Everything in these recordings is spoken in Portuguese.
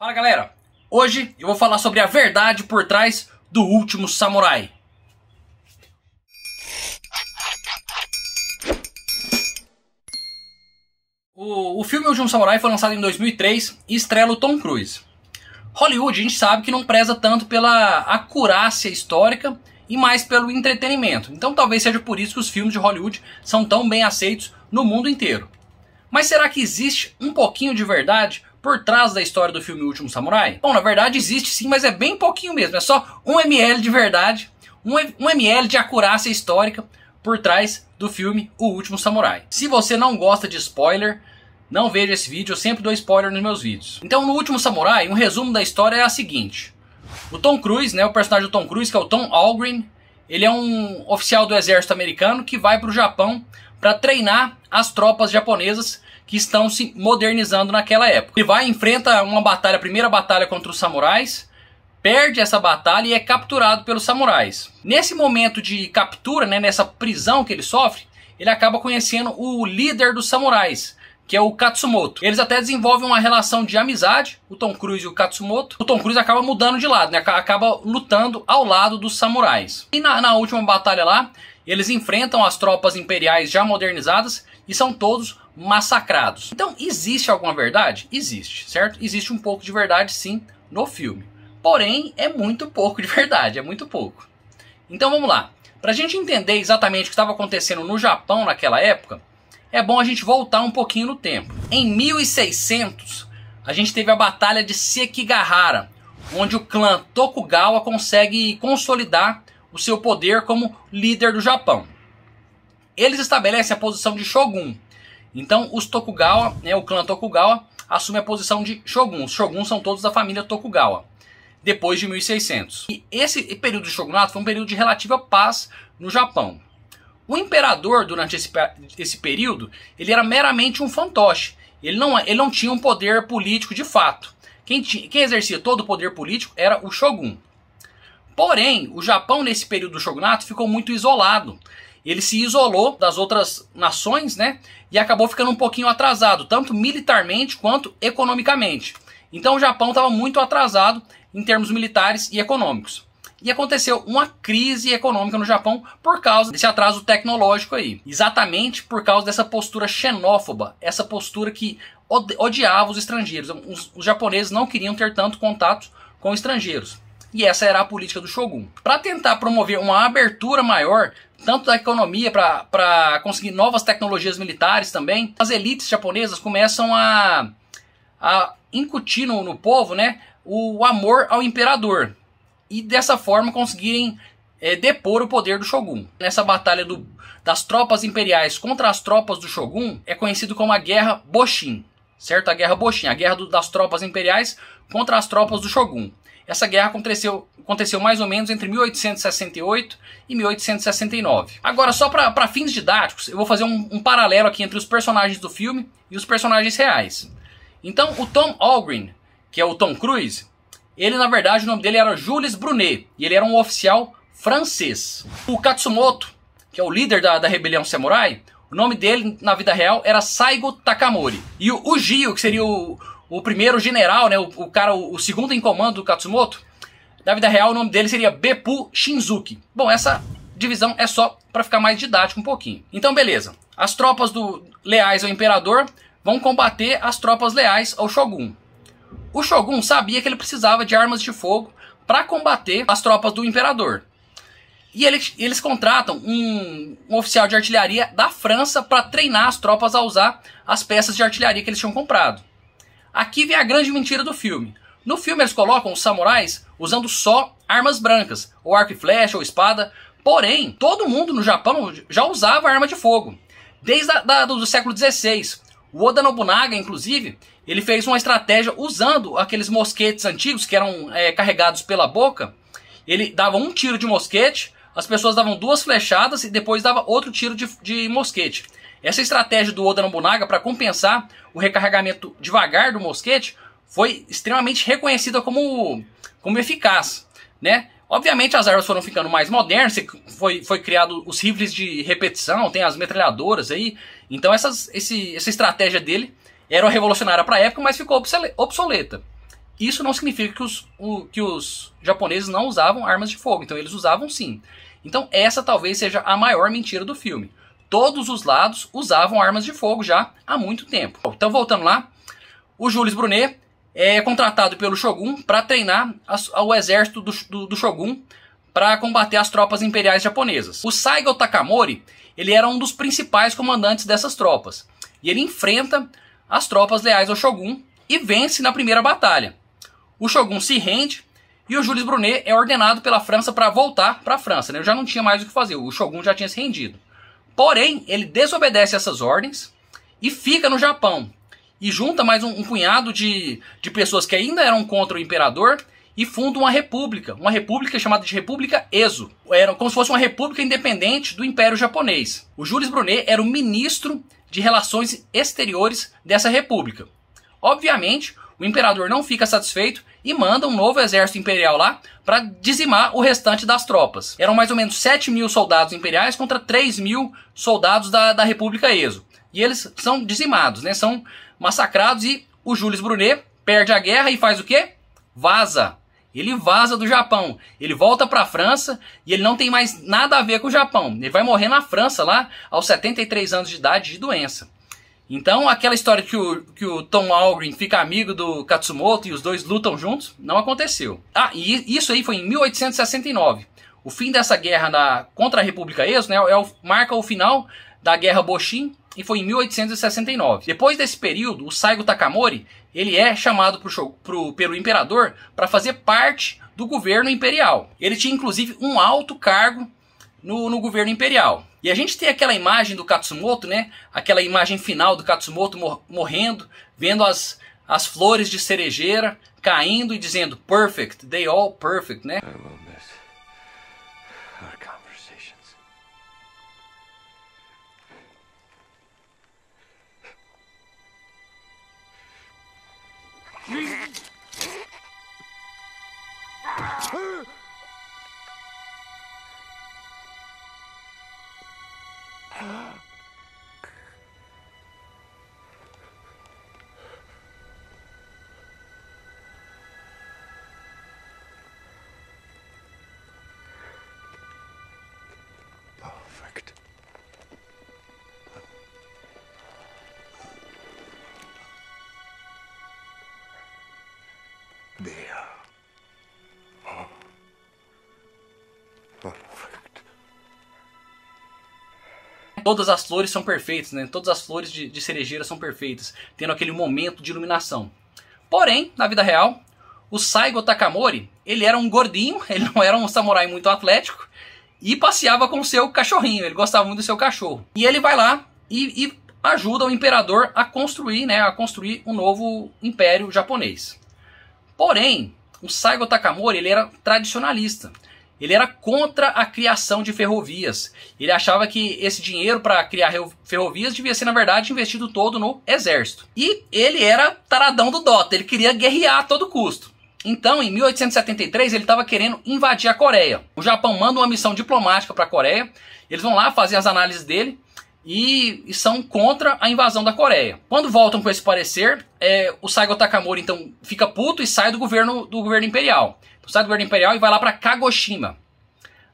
Fala galera, hoje eu vou falar sobre a verdade por trás do Último Samurai. O filme Último Samurai foi lançado em 2003 e estrela o Tom Cruise. Hollywood a gente sabe que não preza tanto pela acurácia histórica e mais pelo entretenimento. Então talvez seja por isso que os filmes de Hollywood são tão bem aceitos no mundo inteiro. Mas será que existe um pouquinho de verdade por trás da história do filme Último Samurai? Bom, na verdade existe sim, mas é bem pouquinho mesmo. É só 1 ml de verdade, 1 ml de acurácia histórica por trás do filme O Último Samurai. Se você não gosta de spoiler, não veja esse vídeo, eu sempre dou spoiler nos meus vídeos. Então no Último Samurai, um resumo da história é a seguinte. O Tom Cruise, o personagem do Tom Cruise, que é o Tom Algren, ele é um oficial do exército americano que vai para o Japão para treinar as tropas japonesas que estão se modernizando naquela época. Ele vai e enfrenta uma batalha, a primeira batalha contra os samurais, perde essa batalha e é capturado pelos samurais. Nesse momento de captura, nessa prisão que ele sofre, ele acaba conhecendo o líder dos samurais, que é o Katsumoto. Eles até desenvolvem uma relação de amizade, o Tom Cruise e o Katsumoto. O Tom Cruise acaba mudando de lado, acaba lutando ao lado dos samurais. E na última batalha lá, eles enfrentam as tropas imperiais já modernizadas e são todos massacrados. Então, existe alguma verdade? Existe, certo? Existe um pouco de verdade, sim, no filme. Porém, é muito pouco de verdade, é muito pouco. Então, vamos lá. Para a gente entender exatamente o que estava acontecendo no Japão naquela época, é bom a gente voltar um pouquinho no tempo. Em 1600, a gente teve a Batalha de Sekigahara, onde o clã Tokugawa consegue consolidar o seu poder como líder do Japão. Eles estabelecem a posição de Shogun. Então os Tokugawa, o clã Tokugawa, assume a posição de Shogun. Os Shoguns são todos da família Tokugawa, depois de 1600. E esse período de Shogunato foi um período de relativa paz no Japão. O imperador, durante esse período, ele era meramente um fantoche. Ele não tinha um poder político de fato. Quem exercia todo o poder político era o Shogun. Porém, o Japão nesse período do Shogunato ficou muito isolado. Ele se isolou das outras nações, e acabou ficando um pouquinho atrasado, tanto militarmente quanto economicamente. Então o Japão estava muito atrasado em termos militares e econômicos. E aconteceu uma crise econômica no Japão por causa desse atraso tecnológico aí. Exatamente por causa dessa postura xenófoba, essa postura que odiava os estrangeiros. Os japoneses não queriam ter tanto contato com estrangeiros. E essa era a política do Shogun. Para tentar promover uma abertura maior, tanto da economia para conseguir novas tecnologias militares também, as elites japonesas começam a incutir no povo o amor ao imperador. E dessa forma conseguirem depor o poder do Shogun. Nessa batalha das tropas imperiais contra as tropas do Shogun é conhecido como a Guerra Boshin. Certo? A Guerra Boshin, a guerra das tropas imperiais contra as tropas do Shogun. Essa guerra aconteceu mais ou menos entre 1868 e 1869. Agora, só para fins didáticos, eu vou fazer um paralelo aqui entre os personagens do filme e os personagens reais. Então, o Tom Algren, que é o Tom Cruise, ele, na verdade, o nome dele era Jules Brunet, e ele era um oficial francês. O Katsumoto, que é o líder da rebelião samurai, o nome dele, na vida real, era Saigo Takamori. E o Gio, que seria o primeiro general, o segundo em comando do Katsumoto, na vida real o nome dele seria Beppu Shinzuki. Bom, essa divisão é só para ficar mais didático um pouquinho. Então beleza, as tropas leais ao imperador vão combater as tropas leais ao Shogun. O Shogun sabia que ele precisava de armas de fogo para combater as tropas do imperador. E eles contratam um oficial de artilharia da França para treinar as tropas a usar as peças de artilharia que eles tinham comprado. Aqui vem a grande mentira do filme. No filme eles colocam os samurais usando só armas brancas, ou arco e flecha, ou espada. Porém, todo mundo no Japão já usava arma de fogo. Desde do século XVI. O Oda Nobunaga, inclusive, ele fez uma estratégia usando aqueles mosquetes antigos que eram carregados pela boca. Ele dava um tiro de mosquete, as pessoas davam 2 flechadas e depois dava outro tiro de mosquete. Essa estratégia do Oda Nobunaga para compensar o recarregamento devagar do mosquete foi extremamente reconhecida como eficaz, Obviamente as armas foram ficando mais modernas, foi criado os rifles de repetição, tem as metralhadoras aí. Então essa estratégia dele era revolucionária para a época, mas ficou obsoleta. isso não significa que os japoneses não usavam armas de fogo. Então eles usavam sim. Então essa talvez seja a maior mentira do filme. Todos os lados usavam armas de fogo já há muito tempo. Então voltando lá, o Jules Brunet é contratado pelo Shogun para treinar o exército do Shogun para combater as tropas imperiais japonesas. O Saigo Takamori, ele era um dos principais comandantes dessas tropas. E ele enfrenta as tropas leais ao Shogun e vence na primeira batalha. O Shogun se rende e o Jules Brunet é ordenado pela França para voltar para a França. Né? Ele já não tinha mais o que fazer, o Shogun já tinha se rendido. Porém, ele desobedece essas ordens e fica no Japão. E junta mais um punhado de pessoas que ainda eram contra o imperador e funda uma república chamada de República Ezo. Era como se fosse uma república independente do Império Japonês. O Jules Brunet era o ministro de Relações Exteriores dessa república. Obviamente, o imperador não fica satisfeito e manda um novo exército imperial lá para dizimar o restante das tropas. Eram mais ou menos 7.000 soldados imperiais contra 3.000 soldados da República Ezo. E eles são dizimados, né? São massacrados e o Jules Brunet perde a guerra e faz o quê? Vaza. Ele vaza do Japão. Ele volta para a França e ele não tem mais nada a ver com o Japão. Ele vai morrer na França lá aos 73 anos de idade de doença. Então aquela história que o Tom Algren fica amigo do Katsumoto e os dois lutam juntos, não aconteceu. E isso aí foi em 1869. O fim dessa guerra contra a República Ezo, né, marca o final da Guerra Boshin e foi em 1869. Depois desse período, o Saigo Takamori ele é chamado pelo imperador para fazer parte do governo imperial. Ele tinha inclusive um alto cargo no governo imperial. E a gente tem aquela imagem do Katsumoto, né? Aquela imagem final do Katsumoto morrendo, vendo as flores de cerejeira caindo e dizendo perfect, they all perfect, né? I will miss our conversations. Perfect. They are perfect. Todas as flores são perfeitas, né? Todas as flores de cerejeira são perfeitas, tendo aquele momento de iluminação. Porém, na vida real, o Saigo Takamori, ele era um gordinho, ele não era um samurai muito atlético, e passeava com o seu cachorrinho, ele gostava muito do seu cachorro. E ele vai lá e ajuda o imperador a construir, né, um novo império japonês. Porém, o Saigo Takamori ele era tradicionalista. Ele era contra a criação de ferrovias. Ele achava que esse dinheiro para criar ferrovias devia ser, na verdade, investido todo no exército. E ele era taradão do Dota, ele queria guerrear a todo custo. Então, em 1873, ele estava querendo invadir a Coreia. O Japão manda uma missão diplomática para a Coreia. Eles vão lá fazer as análises dele e são contra a invasão da Coreia. Quando voltam com esse parecer, o Saigo Takamori então fica puto e sai do governo imperial. Então, sai do governo imperial e vai lá para Kagoshima.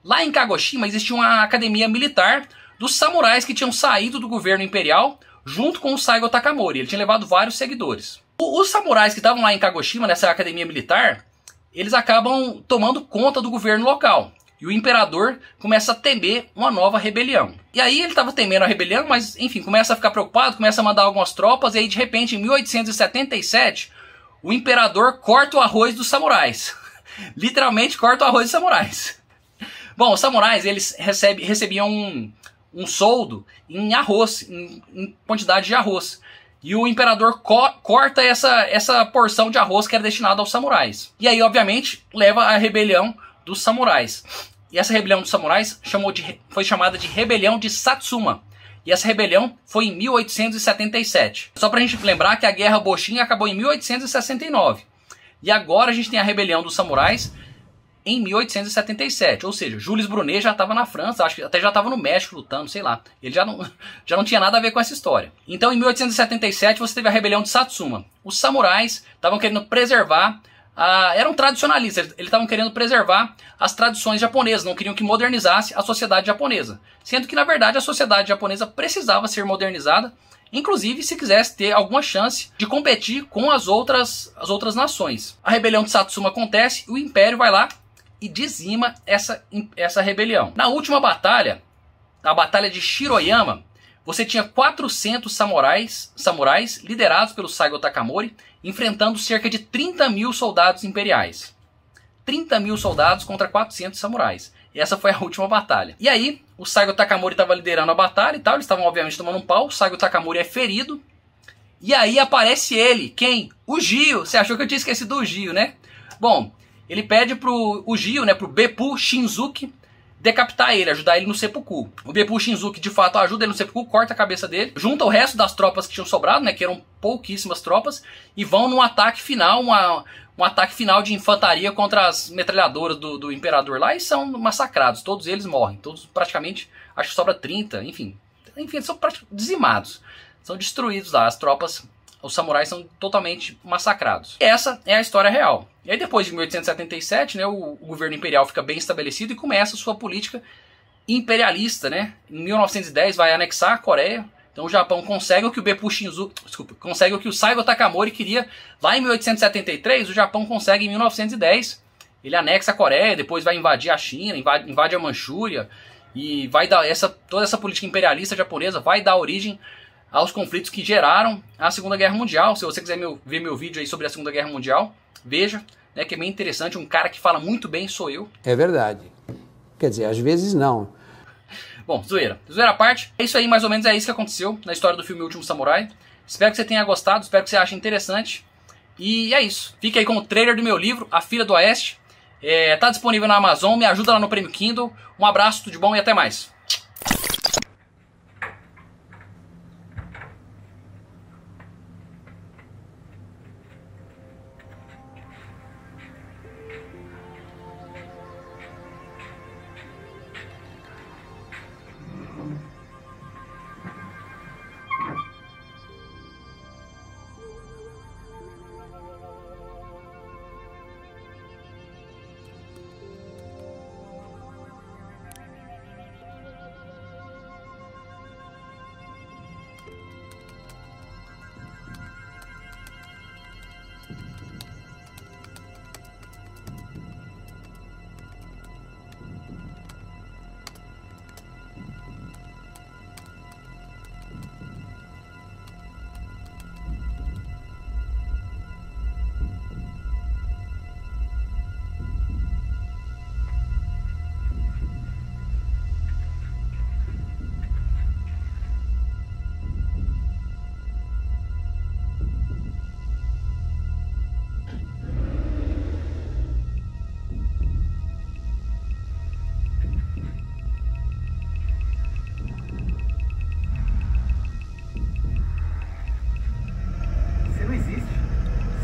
Lá em Kagoshima existia uma academia militar dos samurais que tinham saído do governo imperial junto com o Saigo Takamori. Ele tinha levado vários seguidores. Os samurais que estavam lá em Kagoshima, nessa academia militar, eles acabam tomando conta do governo local. E o imperador começa a temer uma nova rebelião. E aí ele estava temendo a rebelião, mas enfim, começa a ficar preocupado, começa a mandar algumas tropas, e aí de repente em 1877, o imperador corta o arroz dos samurais. Literalmente corta o arroz dos samurais. Bom, os samurais eles recebiam um soldo em arroz, em quantidade de arroz. E o imperador corta essa porção de arroz que era destinada aos samurais. E aí, obviamente, leva à rebelião dos samurais. E essa rebelião dos samurais foi chamada de Rebelião de Satsuma. E essa rebelião foi em 1877. Só pra gente lembrar que a Guerra Boshin acabou em 1869. E agora a gente tem a Rebelião dos Samurais em 1877. Ou seja, Jules Brunet já estava na França, acho que até já estava no México lutando, sei lá. Ele já não tinha nada a ver com essa história. Então em 1877 você teve a Rebelião de Satsuma. Os samurais estavam querendo preservar eram tradicionalistas, eles estavam querendo preservar as tradições japonesas, não queriam que modernizasse a sociedade japonesa. Sendo que, na verdade, a sociedade japonesa precisava ser modernizada, inclusive se quisesse ter alguma chance de competir com as outras nações. A rebelião de Satsuma acontece, o Império vai lá e dizima essa rebelião. Na última batalha, a Batalha de Shiroyama, você tinha 400 samurais liderados pelo Saigo Takamori, enfrentando cerca de 30 mil soldados imperiais. 30 mil soldados contra 400 samurais. E essa foi a última batalha. E aí, o Saigo Takamori estava liderando a batalha e tal, eles estavam obviamente tomando um pau, o Saigo Takamori é ferido. E aí aparece ele, quem? O Gio. Você achou que eu tinha esquecido do Gio, né? Bom, ele pede pro Gio, né, pro Beppu Shinzuki, decapitar ele, ajudar ele no seppuku. O Beppu Shinzuki de fato ajuda ele no seppuku, corta a cabeça dele, junta o resto das tropas que tinham sobrado, né, que eram pouquíssimas tropas, e vão num ataque final, um ataque final de infantaria contra as metralhadoras do imperador lá, e são massacrados, todos eles morrem, todos praticamente, acho que sobra 30, enfim, são praticamente dizimados, são destruídos lá, as tropas, os samurais são totalmente massacrados. E essa é a história real. E aí depois de 1877, né, o governo imperial fica bem estabelecido e começa a sua política imperialista, né? Em 1910 vai anexar a Coreia. Então o Japão consegue o que o Beppu Shinzuki, consegue o que o Saigo Takamori queria lá em 1873, o Japão consegue em 1910. Ele anexa a Coreia, depois vai invadir a China, invade a Manchúria e vai dar toda essa política imperialista japonesa vai dar origem aos conflitos que geraram a Segunda Guerra Mundial. Se você quiser ver meu vídeo aí sobre a Segunda Guerra Mundial, veja, né, que é bem interessante, um cara que fala muito bem sou eu. É verdade. Quer dizer, às vezes não. Bom, zoeira à parte, é isso aí, mais ou menos é isso que aconteceu na história do filme O Último Samurai. Espero que você tenha gostado, espero que você ache interessante. E é isso, fique aí com o trailer do meu livro, A Filha do Oeste. Tá disponível na Amazon, me ajuda lá no Prêmio Kindle. Um abraço, tudo de bom e até mais.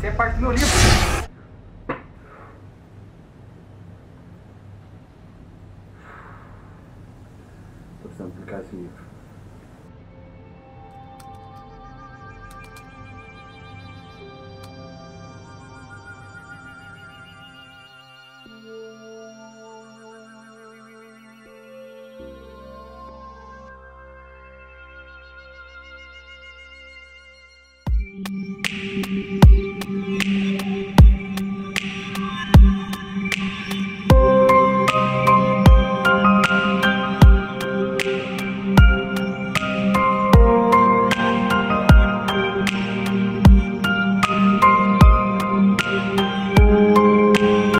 Você é parte do meu livro.